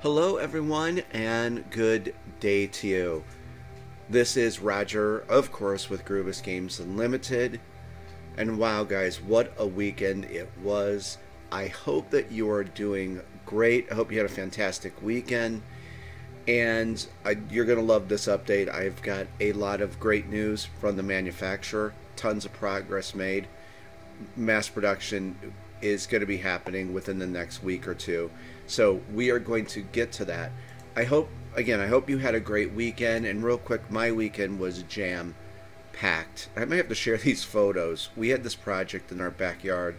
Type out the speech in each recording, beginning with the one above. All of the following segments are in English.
Hello everyone and good day to you. This is Roger, of course, with Groovis Games Unlimited. And wow guys, what a weekend it was. I hope that you are doing great. I hope you had a fantastic weekend. And you're going to love this update. I've got a lot of great news from the manufacturer. Tons of progress made. Mass production is going to be happening within the next week or two. So we are going to get to that. I hope you had a great weekend. And real quick, my weekend was jam-packed. I may have to share these photos. We had this project in our backyard,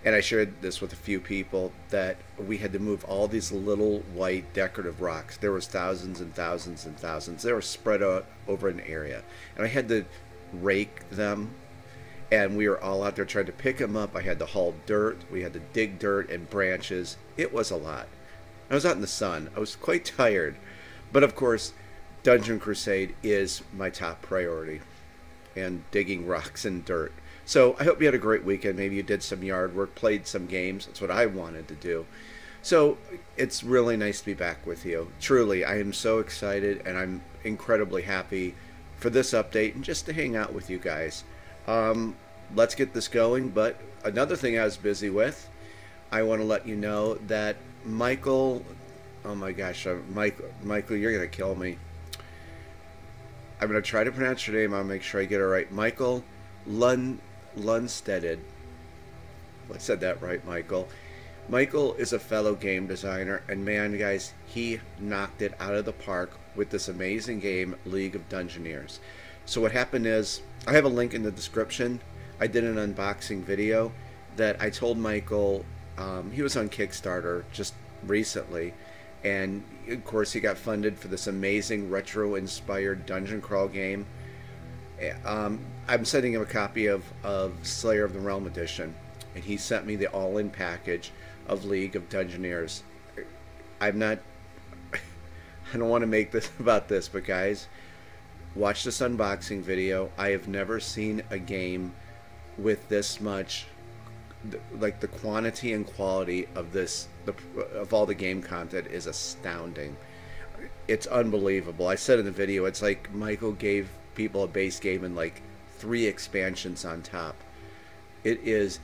and I shared this with a few people, that we had to move all these little white decorative rocks. There was thousands and thousands and thousands. They were spread out over an area. And I had to rake them. And we were all out there trying to pick them up. I had to haul dirt. We had to dig dirt and branches. It was a lot. I was out in the sun. I was quite tired. But of course, Dungeon Crusade is my top priority. And digging rocks and dirt. So I hope you had a great weekend. Maybe you did some yard work, played some games. That's what I wanted to do. So it's really nice to be back with you. Truly, I am so excited and I'm incredibly happy for this update and just to hang out with you guys. Let's get this going. But another thing I was busy with, I want to let you know that Michael, oh my gosh, Michael, you're going to kill me. I'm going to try to pronounce your name. I'll make sure I get it right. Michael Lundstedt. I said that right, Michael. Michael is a fellow game designer, and man, guys, he knocked it out of the park with this amazing game, League of Dungeoneers. So what happened is, I have a link in the description. I did an unboxing video that I told Michael, he was on Kickstarter just recently, and of course he got funded for this amazing retro-inspired dungeon crawl game. I'm sending him a copy of Slayer of the Realm Edition, and he sent me the all-in package of League of Dungeoneers. I don't want to make this about this, but guys, watch this unboxing video. I have never seen a game with this much, like the quantity and quality of this, of all the game content is astounding. It's unbelievable. I said in the video, it's like Michael gave people a base game and like 3 expansions on top. It is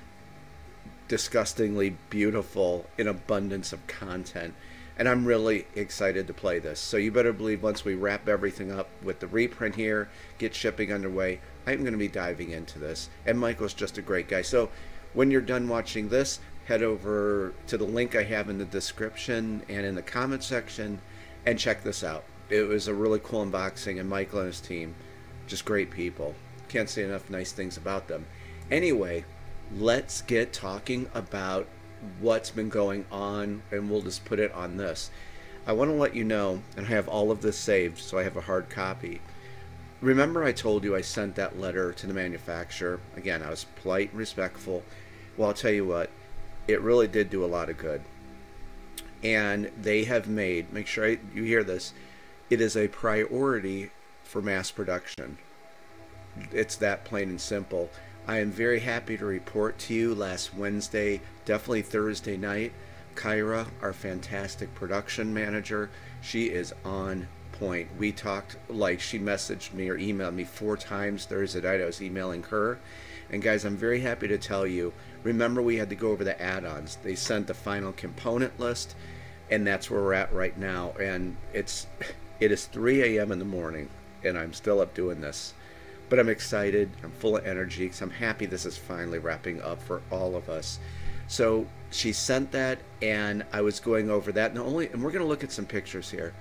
disgustingly beautiful in abundance of content. And I'm really excited to play this. So you better believe once we wrap everything up with the reprint here, get shipping underway, I'm going to be diving into this. And Michael's just a great guy. So when you're done watching this, head over to the link I have in the description and in the comment section and check this out. It was a really cool unboxing, and Michael and his team, just great people. Can't say enough nice things about them. Anyway, let's get talking about what's been going on, and we'll just put it on this. I want to let you know, and I have all of this saved, so I have a hard copy. Remember I told you I sent that letter to the manufacturer? Again, I was polite and respectful. Well, I'll tell you what, it really did do a lot of good. And they have made, make sure you hear this, it is a priority for mass production. It's that plain and simple. I am very happy to report to you last Wednesday, definitely Thursday night, Kyra, our fantastic production manager, she is on point. We talked, like, she messaged me or emailed me 4 times Thursday night. I was emailing her. And guys, I'm very happy to tell you, remember we had to go over the add-ons. They sent the final component list, and that's where we're at right now. And it is 3 a.m. in the morning, and I'm still up doing this. But I'm excited, I'm full of energy, because I'm happy this is finally wrapping up for all of us. So she sent that, and I was going over that, and we're going to look at some pictures here.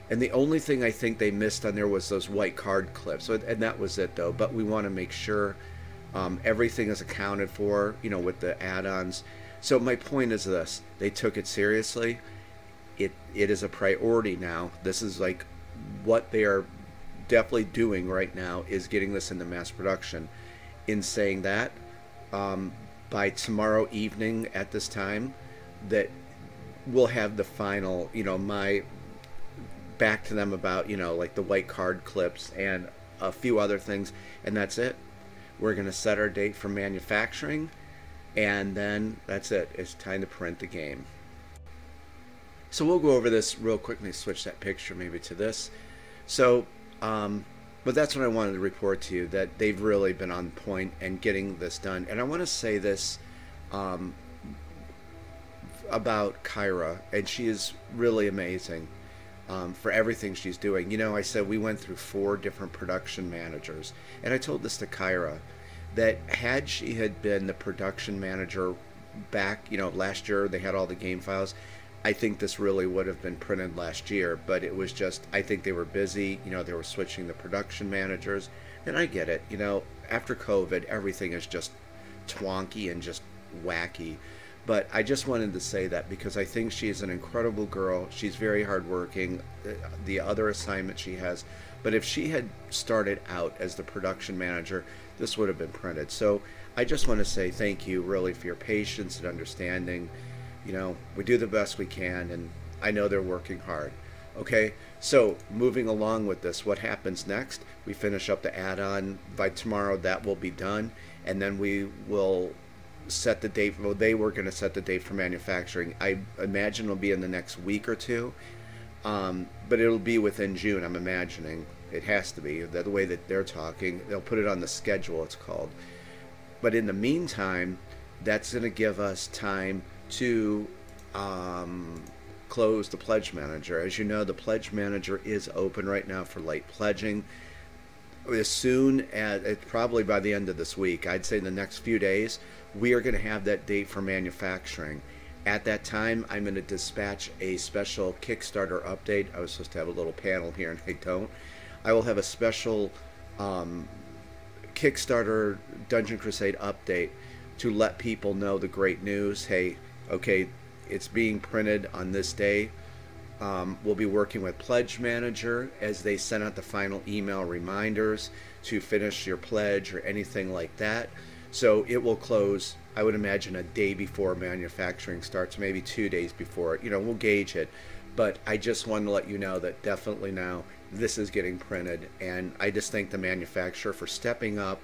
And the only thing I think they missed on there was those white card clips, and that was it though. But we want to make sure everything is accounted for, you know, with the add-ons. So my point is this: they took it seriously. It is a priority now. This is like what they are definitely doing right now, is getting this into mass production. In saying that, by tomorrow evening at this time, that we'll have the final, you know, my back to them about, you know, like the white card clips and a few other things, and that's it. We're going to set our date for manufacturing, and then that's it. It's time to print the game. So we'll go over this real quickly, switch that picture maybe to this. So, but that's what I wanted to report to you, that they've really been on point and getting this done. And I want to say this about Kyra, and she is really amazing for everything she's doing. You know, I said we went through 4 different production managers, and I told this to Kyra, that had she had been the production manager back, you know, last year, they had all the game files, I think this really would have been printed last year, but it was just, I think they were busy, you know, they were switching the production managers, and I get it, you know, after COVID, everything is just twonky and just wacky, but I just wanted to say that because I think she's an incredible girl, she's very hardworking, the other assignment she has, but if she had started out as the production manager, this would have been printed. So I just want to say thank you really for your patience and understanding. You know, we do the best we can, and I know they're working hard. Okay, so moving along with this, what happens next? We finish up the add-on. By tomorrow, that will be done, and then we will set the date. Well, they were going to set the date for manufacturing. I imagine it'll be in the next week or two, but it'll be within June, I'm imagining. It has to be, the way that they're talking. They'll put it on the schedule, it's called. But in the meantime, that's going to give us time to close the pledge manager. As you know, the pledge manager is open right now for late pledging. As soon as, probably by the end of this week, I'd say in the next few days, we are going to have that date for manufacturing. At that time, I'm going to dispatch a special Kickstarter update. I was supposed to have a little panel here, and I don't. I will have a special Kickstarter Dungeon Crusade update to let people know the great news. Hey, okay, it's being printed on this day. We'll be working with Pledge Manager as they send out the final email reminders to finish your pledge or anything like that. So it will close, I would imagine, a day before manufacturing starts, maybe 2 days before. You know, we'll gauge it. But I just wanted to let you know that definitely now this is getting printed. And I just thank the manufacturer for stepping up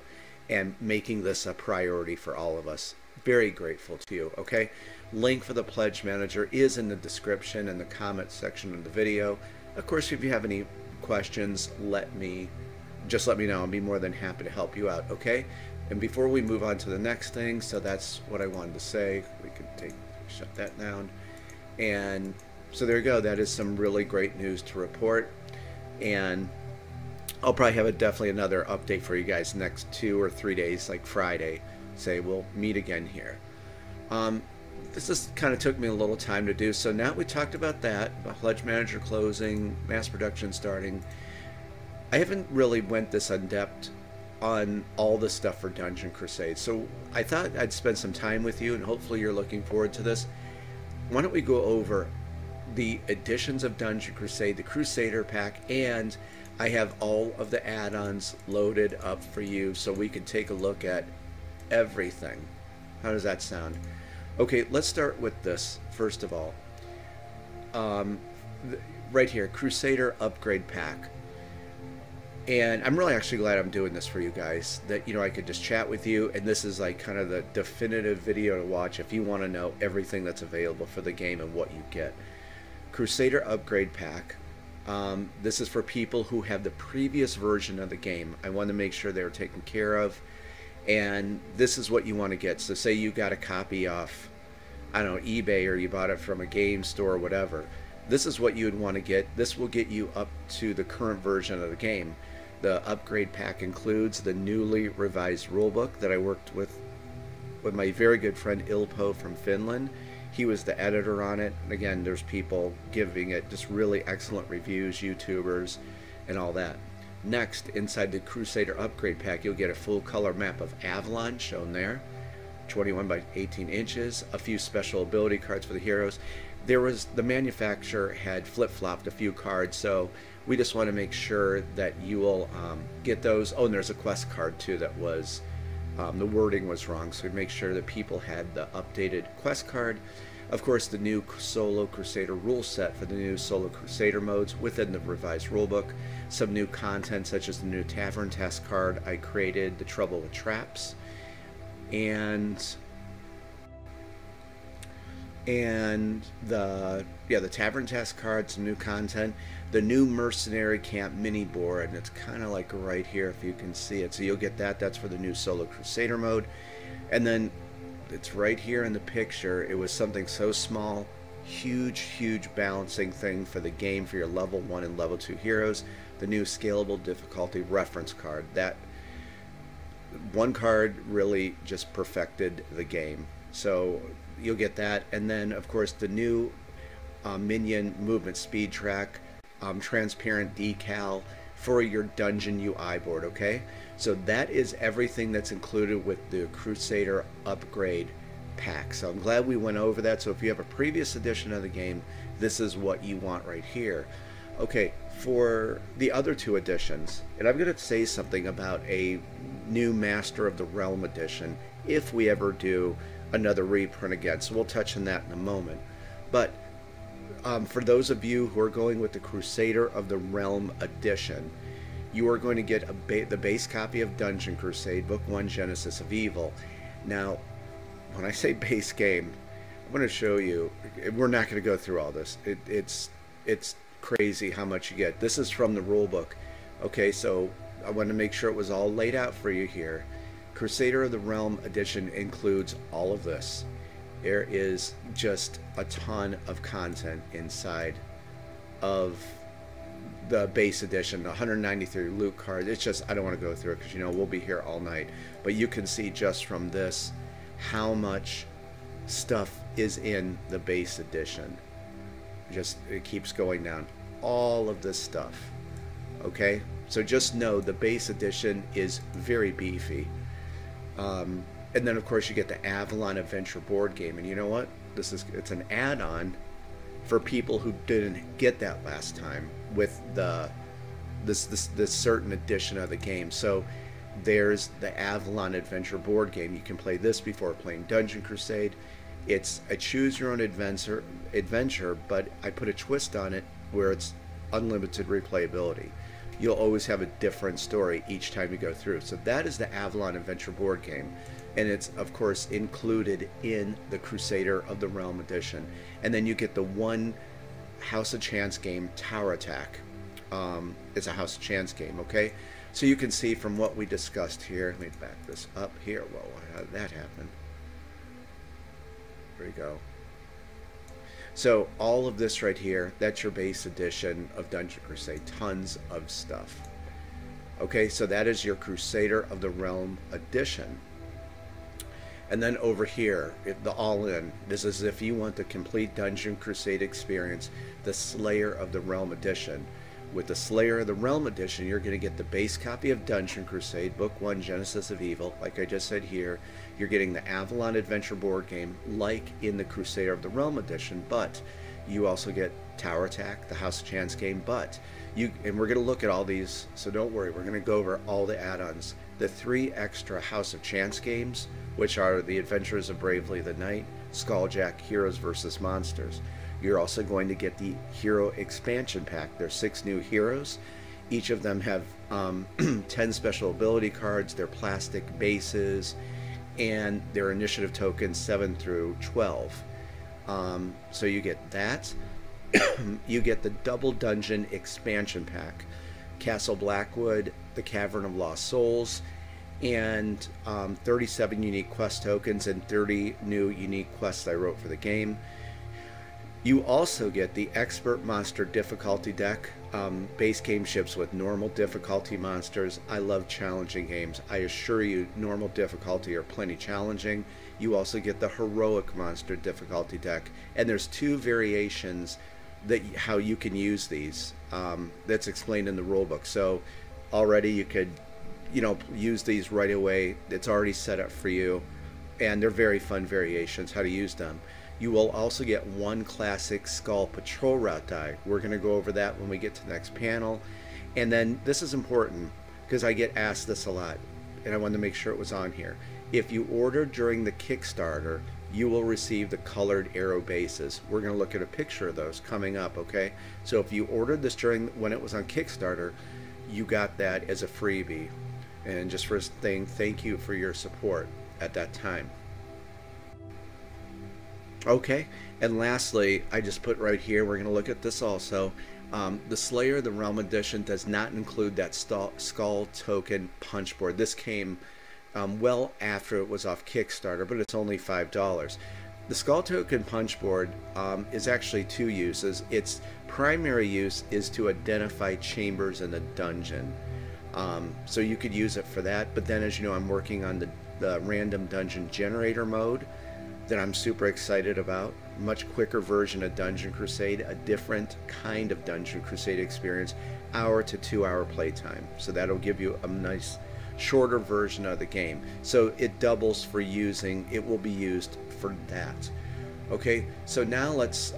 and making this a priority for all of us. Very grateful to you, okay? Link for the Pledge Manager is in the description and the comment section of the video. Of course, if you have any questions, just let me know. I'll be more than happy to help you out, okay? And before we move on to the next thing, so that's what I wanted to say. We could shut that down. And so there you go. That is some really great news to report. And I'll probably have definitely another update for you guys next 2 or 3 days, like Friday. Say we'll meet again here. This just kind of took me a little time to do. So now we talked about that, about Pledge Manager closing, mass production starting. I haven't really went this in depth on all the stuff for Dungeon Crusade. So I thought I'd spend some time with you, and hopefully you're looking forward to this. Why don't we go over the editions of Dungeon Crusade, the Crusader Pack, and I have all of the add-ons loaded up for you so we can take a look at everything. How does that sound? Okay, let's start with this first of all. Right here, Crusader Upgrade Pack. And I'm really actually glad I'm doing this for you guys, that, you know, I could just chat with you, and this is like kind of the definitive video to watch if you want to know everything that's available for the game and what you get. Crusader Upgrade Pack. This is for people who have the previous version of the game. I want to make sure they're taken care of, and this is what you want to get. So say you got a copy off, I don't know, eBay, or you bought it from a game store or whatever. This is what you would want to get. This will get you up to the current version of the game. The upgrade pack includes the newly revised rulebook that I worked with my very good friend Ilpo from Finland. He was the editor on it. Again, there's people giving it just really excellent reviews, YouTubers, and all that. Next, inside the Crusader Upgrade Pack, you'll get a full color map of Avalon shown there, 21 by 18 inches, a few special ability cards for the heroes. The manufacturer had flip-flopped a few cards, so we just want to make sure that you will get those. Oh, and there's a quest card too that was, the wording was wrong, so we make sure that people had the updated quest card. Of course, the new Solo Crusader rule set for the new Solo Crusader modes within the revised rulebook. Some new content such as the new Tavern Test card I created, the Trouble with Traps, and and the Tavern Task card, some new content, the new Mercenary Camp mini board, and it's kind of like right here if you can see it. So you'll get that. That's for the new Solo Crusader mode. And then it's right here in the picture. It was something so small, huge balancing thing for the game for your level 1 and level 2 heroes. The new scalable difficulty reference card. That one card really just perfected the game. So you'll get that. And then of course the new minion movement speed track, transparent decal for your dungeon UI board. Okay, so that is everything that's included with the Crusader upgrade pack. So I'm glad we went over that. So if you have a previous edition of the game, this is what you want right here. Okay, for the other two editions, and I'm going to say something about a new Master of the Realm edition if we ever do another reprint again, so we'll touch on that in a moment. But for those of you who are going with the Crusader of the Realm edition, you are going to get the base copy of Dungeon Crusade Book 1 Genesis of Evil. Now, when I say base game, I'm going to show you, we're not going to go through all this. It's crazy how much you get. This is from the rule book. Okay, so I want to make sure it was all laid out for you here. Crusader of the Realm edition includes all of this. There is just a ton of content inside of the base edition, the 193 loot cards. It's just, I don't want to go through it because, you know, we'll be here all night. But you can see just from this how much stuff is in the base edition. Just, it keeps going down. All of this stuff. Okay? So just know the base edition is very beefy. And then of course you get the Avalon Adventure board game, and you know what? It's an add-on for people who didn't get that last time with this certain edition of the game. So there's the Avalon Adventure board game. You can play this before playing Dungeon Crusade. It's a choose your own adventure, but I put a twist on it where it's unlimited replayability. You'll always have a different story each time you go through. So that is the Avalon Adventure board game, and it's of course included in the Crusader of the Realm edition. And then you get the one House of Chance game, Tower Attack. It's a House of Chance game. Okay, so you can see from what we discussed here. Let me back this up here. Whoa, how did that happen? There we go. So all of this right here, that's your base edition of Dungeon Crusade. Tons of stuff. Okay, so that is your Crusader of the Realm edition. And then over here, the all-in. This is if you want the complete Dungeon Crusade experience, the Slayer of the Realm edition. With the Slayer of the Realm edition, you're going to get the base copy of Dungeon Crusade, Book 1, Genesis of Evil. Like I just said here, you're getting the Avalon Adventure board game, like in the Crusader of the Realm edition, but you also get Tower Attack, the House of Chance game, and we're going to look at all these, so don't worry, we're going to go over all the add-ons. The 3 extra House of Chance games, which are the Adventures of Bravely the Knight, Skulljack, Heroes vs. Monsters. You're also going to get the Hero Expansion Pack. There's 6 new heroes. Each of them have 10 special ability cards, their plastic bases, and their initiative tokens 7 through 12. So you get that. You get the Double Dungeon Expansion Pack. Castle Blackwood, the Cavern of Lost Souls, and 37 unique quest tokens and 30 new unique quests I wrote for the game. You also get the Expert Monster Difficulty deck, base game ships with normal difficulty monsters. I love challenging games. I assure you, normal difficulty are plenty challenging. You also get the Heroic Monster Difficulty deck, and there's 2 variations that how you can use these. That's explained in the rulebook. So already you could, you know, use these right away. It's already set up for you, and they're very fun variations how to use them. You will also get 1 classic Skull Patrol Route die. We're going to go over that when we get to the next panel. And then this is important because I get asked this a lot, and I wanted to make sure it was on here. If you order during the Kickstarter, you will receive the colored arrow bases. We're going to look at a picture of those coming up, okay? So if you ordered this during when it was on Kickstarter, you got that as a freebie. And just for saying thank you for your support at that time. Okay, and lastly, I just put right here, we're going to look at this also. The Slayer of the Realm edition does not include that skull token punch board. This came well after it was off Kickstarter, but it's only $5. The skull token punch board is actually two uses. Its primary use is to identify chambers in the dungeon. So you could use it for that, but then as you know, I'm working on the random dungeon generator mode that I'm super excited about. Much quicker version of Dungeon Crusade, a different kind of Dungeon Crusade experience, hour to 2 hour playtime. So that'll give you a nice shorter version of the game. So it doubles for using, it will be used for that. Okay, so now let's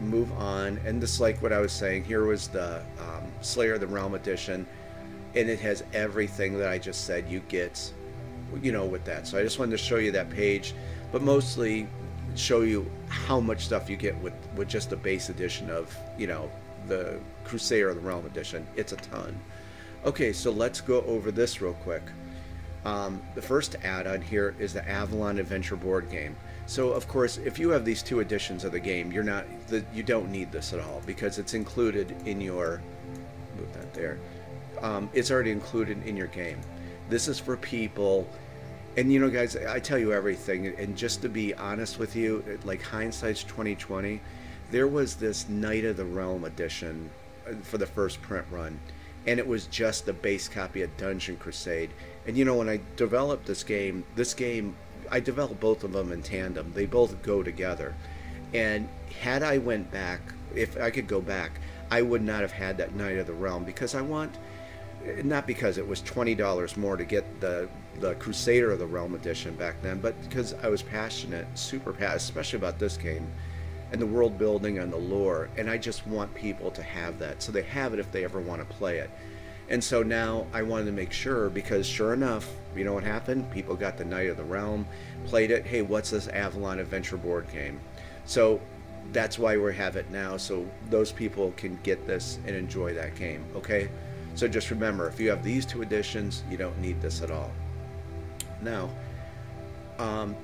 move on. And this, like what I was saying, here was the Slayer of the Realm edition, and it has everything that I just said you get, you know, with that. So I just wanted to show you that page, but mostly show you how much stuff you get with just the base edition of, you know, the Crusader of the Realm edition. It's a ton. Okay, so let's go over this real quick. The first add-on here is the Avalon Adventure board game. So of course, if you have these two editions of the game, you don't need this at all, because it's included in your, move that there, it's already included in your game. This is for people. And you know, guys, I tell you everything, and just to be honest with you, like hindsight's 2020, there was this Knight of the Realm edition for the first print run, and it was just the base copy of Dungeon Crusade. And you know, when I developed this game, I developed both of them in tandem. They both go together. And had I went back, if I could go back, I would not have had that Knight of the Realm, because I want, not because it was $20 more to get the Crusader of the Realm edition back then, but because I was passionate, super passionate, especially about this game and the world building and the lore, and I just want people to have that, so they have it if they ever want to play it. And so now I wanted to make sure, because sure enough, you know what happened? People got the Knight of the Realm, played it, hey, what's this Avalon Adventure board game? So that's why we have it now, so those people can get this and enjoy that game, okay? So just remember, if you have these two editions, you don't need this at all. Now,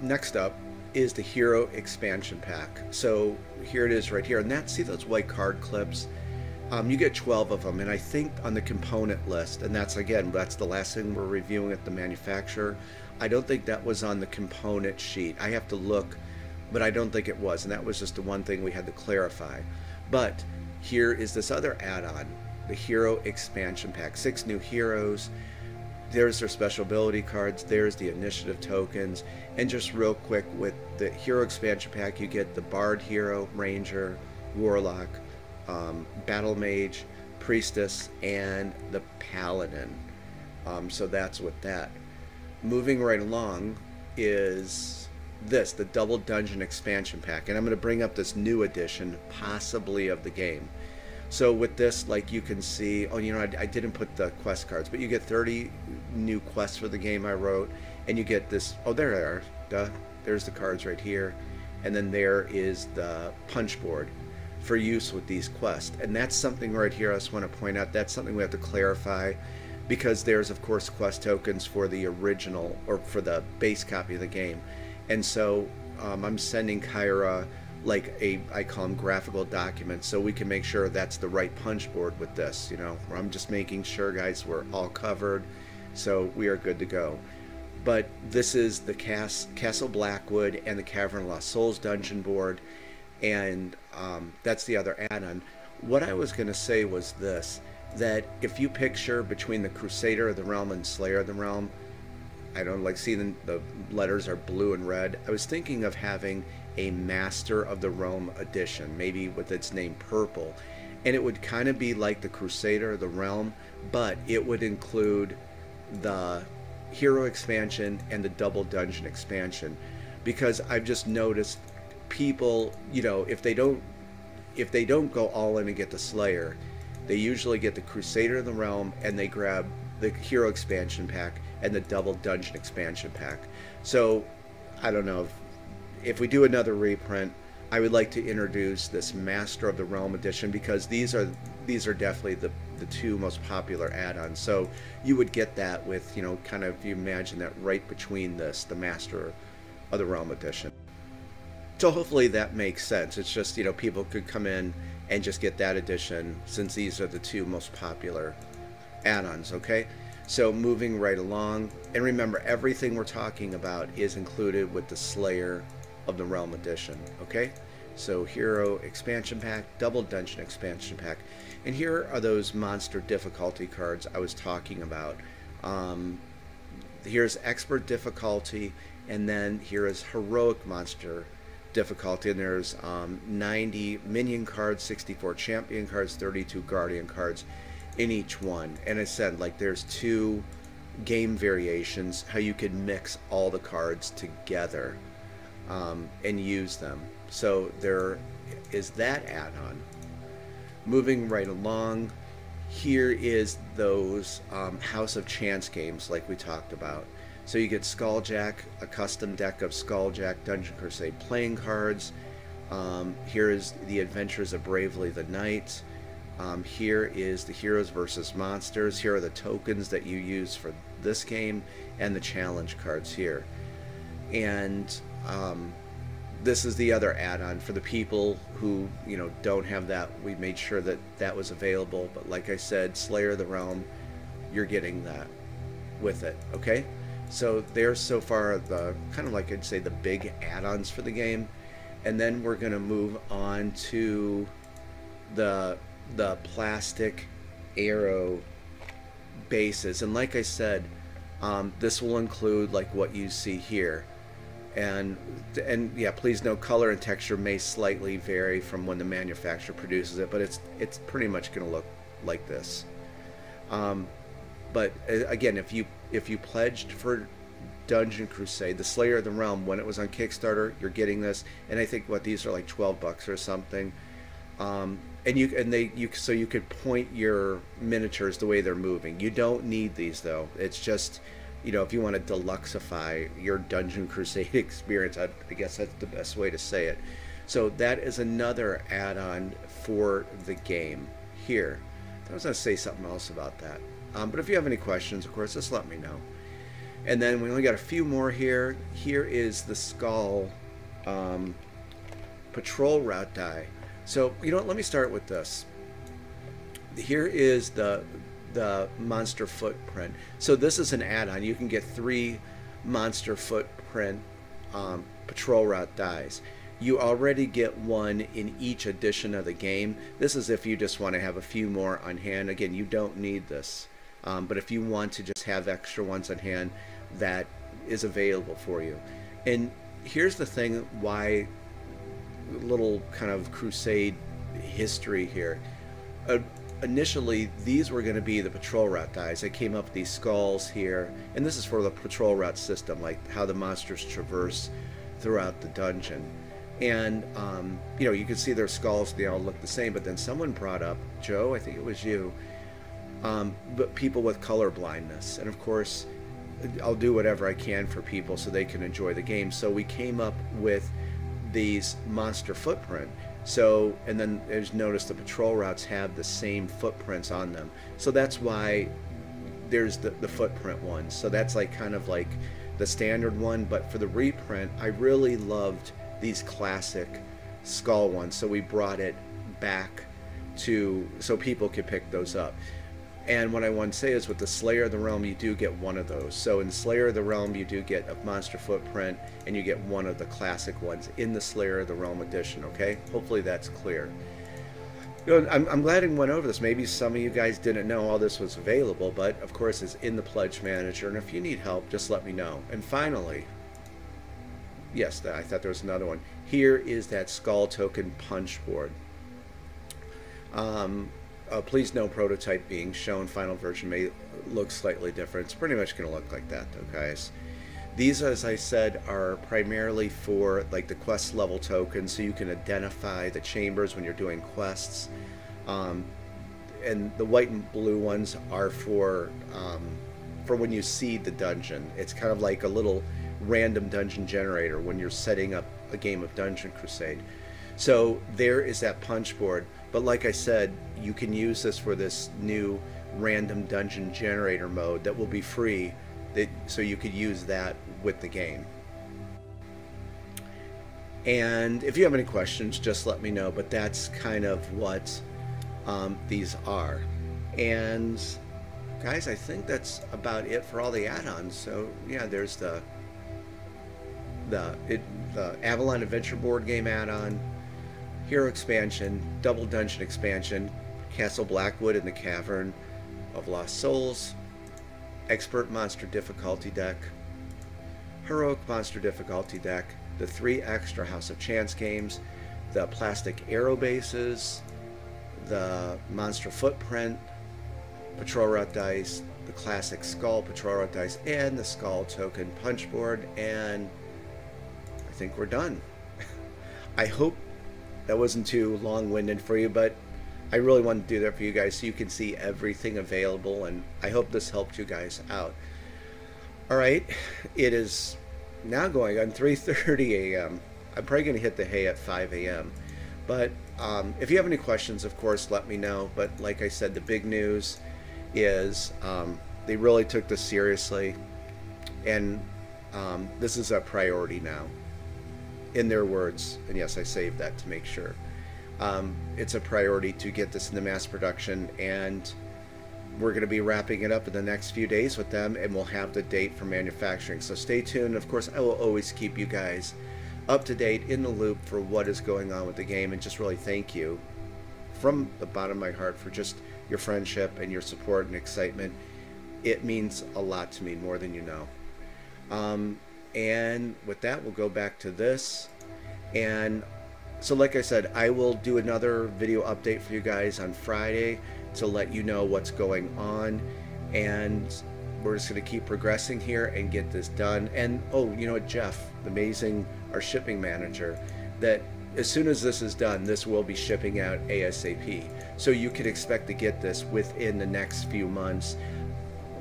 next up is the Hero Expansion Pack. So here it is right here, and see those white card clips? You get 12 of them, and I think on the component list, and that's the last thing we're reviewing at the manufacturer. I don't think that was on the component sheet. I have to look, but I don't think it was, and that was just the one thing we had to clarify. But here is this other add-on, the Hero Expansion Pack. 6 new heroes. There's their special ability cards, there's the initiative tokens, and just real quick, with the Hero Expansion Pack you get the Bard Hero, Ranger, Warlock, Battle Mage, Priestess, and the Paladin. So that's with that. Moving right along is this, the Double Dungeon Expansion Pack, and I'm going to bring up this new edition, possibly, of the game. So with this, like you can see, oh, you know, I didn't put the quest cards, but you get 30 new quests for the game I wrote, and you get this, oh, there they are, duh, there's the cards right here, and then there is the punch board for use with these quests. And that's something right here I just want to point out, that's something we have to clarify, because there's, of course, quest tokens for the original, or for the base copy of the game. And so I'm sending Kyra like I call them graphical documents, so we can make sure that's the right punch board with this, you know. I'm just making sure, guys, we're all covered, so we are good to go. But this is the Castle Blackwood and the Cavern of Lost Souls dungeon board, and that's the other add-on. What I was going to say was this, that if you picture between the Crusader of the Realm and Slayer of the Realm, I don't like seeing the letters are blue and red. I was thinking of having a Master of the Realm edition, maybe with its name purple, and it would kind of be like the Crusader of the Realm, but it would include the Hero expansion and the Double Dungeon expansion, because I've just noticed people, you know, if they don't go all in and get the Slayer, they usually get the Crusader of the Realm and they grab the Hero expansion pack and the Double Dungeon expansion pack. So I don't know if we do another reprint, I would like to introduce this Master of the Realm edition, because these are definitely the two most popular add-ons. So you would get that with, you know, kind of, you imagine that right between this, the Master of the Realm edition. So hopefully that makes sense. It's just, people could come in and just get that edition since these are the two most popular add-ons, okay? So moving right along, and remember, everything we're talking about is included with the Slayer of the Realm edition, okay? So Hero Expansion Pack, Double Dungeon Expansion Pack, and here are those monster difficulty cards I was talking about. Here's Expert difficulty, and then here is Heroic Monster difficulty, and there's 90 minion cards, 64 champion cards, 32 guardian cards in each one. And I said, like, there's 2 game variations how you could mix all the cards together and use them. So there is that add-on. Moving right along, here is those House of Chance games like we talked about. So you get Skulljack, a custom deck of Skulljack Dungeon Crusade playing cards. Here is the Adventures of Bravely the Knight. Here is the Heroes versus Monsters. Here are the tokens that you use for this game and the challenge cards here. And this is the other add-on for the people who, don't have that. We made sure that that was available. But like I said, Slayer of the Realm, you're getting that with it, okay? So there's so far the kind of, like I'd say, the big add-ons for the game. And then we're going to move on to the plastic arrow bases. And like I said, this will include like what you see here. And yeah, please note, color and texture may slightly vary from when the manufacturer produces it, but it's pretty much going to look like this. But again, if you pledged for Dungeon Crusade, the Slayer of the Realm, when it was on Kickstarter, you're getting this. And I think these are like $12 or something. So you could point your miniatures the way they're moving. You don't need these though. It's just, if you want to deluxify your Dungeon Crusade experience, I guess that's the best way to say it. So that is another add-on for the game here. I was going to say something else about that. But if you have any questions, of course, just let me know. And then we only got a few more here. Here is the Skull Patrol Route die. So, let me start with this. Here is the monster footprint. So this is an add-on. You can get 3 monster footprint patrol route dies. You already get 1 in each edition of the game. This is if you just want to have a few more on hand. Again, you don't need this. But if you want to just have extra ones on hand, that is available for you. And here's the thing, why little kind of Crusade history here. Initially, these were going to be the patrol route dies. They came up with these skulls here, and this is for the patrol route system, like how the monsters traverse throughout the dungeon. And you can see their skulls, they all look the same, but then someone brought up, Joe, I think it was you, but people with color blindness. And of course, I'll do whatever I can for people so they can enjoy the game. So we came up with these monster footprint. So, and then as you notice, the patrol routes have the same footprints on them. So that's why there's the footprint one. So that's like kind of like the standard one. But for the reprint, I really loved these classic skull ones. So we brought it back so people could pick those up. And what I want to say is with the Slayer of the Realm, you do get 1 of those. So in Slayer of the Realm, you do get a monster footprint, and you get 1 of the classic ones in the Slayer of the Realm edition, okay? Hopefully that's clear. I'm glad I went over this. Maybe some of you guys didn't know all this was available, but of course it's in the Pledge Manager, and if you need help, just let me know. And finally, yes, I thought there was another one. Here is that Skull Token Punch Board. Please no prototype being shown. Final version may look slightly different. It's pretty much going to look like that though, guys. These, as I said, are primarily for like the quest level tokens, so you can identify the chambers when you're doing quests. And the white and blue ones are for when you seed the dungeon. It's kind of like a little random dungeon generator when you're setting up a game of Dungeon Crusade. So there is that punch board. But like I said, you can use this for this new random dungeon generator mode that will be free, so you could use that with the game. And if you have any questions, just let me know. But that's kind of what these are. And guys, I think that's about it for all the add-ons. So yeah, there's the Avalon Adventure board game add-on, Hero expansion, Double Dungeon expansion, Castle Blackwood in the Cavern of Lost Souls, Expert Monster difficulty deck, Heroic Monster difficulty deck, the 3 extra House of Chance games, the plastic arrow bases, the Monster Footprint, Patrol Route dice, the classic Skull Patrol Route dice, and the Skull token punch board, and I think we're done. I hope that wasn't too long-winded for you, but I really want to do that for you guys so you can see everything available, and I hope this helped you guys out. All right, it is now going on 3:30 a.m. I'm probably going to hit the hay at 5 a.m. But if you have any questions, of course, let me know. But like I said, the big news is they really took this seriously, and this is a priority now, in their words. And yes, I saved that to make sure. It's a priority to get this into mass production, and we're going to be wrapping it up in the next few days with them, and we'll have the date for manufacturing. So stay tuned. Of course, I will always keep you guys up to date, in the loop for what is going on with the game, and just really thank you from the bottom of my heart for just your friendship and your support and excitement. It means a lot to me, more than you know. And with that, we'll go back to this. And so like I said, I will do another video update for you guys on Friday to let you know what's going on, and we're just going to keep progressing here and get this done. And oh, you know what, Jeff, our shipping manager, that as soon as this is done, this will be shipping out ASAP. So you can expect to get this within the next few months.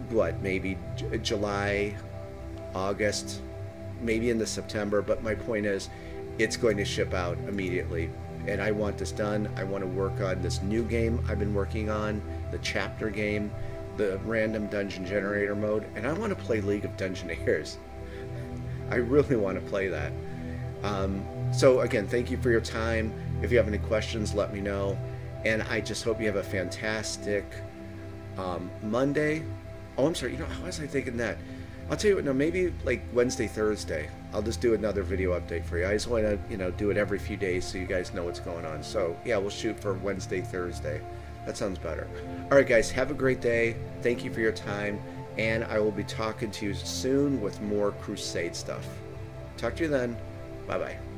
What, maybe July, August, maybe into September. But my point is, it's going to ship out immediately. And I want this done. I want to work on this new game I've been working on, the chapter game, the random dungeon generator mode, and I want to play League of Dungeoneers. I really want to play that. So again, thank you for your time. If you have any questions, let me know. And I just hope you have a fantastic Monday. Oh, I'm sorry. You know, how was I thinking that? I'll tell you what, no, maybe like Wednesday, Thursday, I'll just do another video update for you. I just want to, you know, do it every few days so you guys know what's going on. So yeah, we'll shoot for Wednesday, Thursday. That sounds better. All right, guys, have a great day. Thank you for your time, and I will be talking to you soon with more Crusade stuff. Talk to you then. Bye-bye.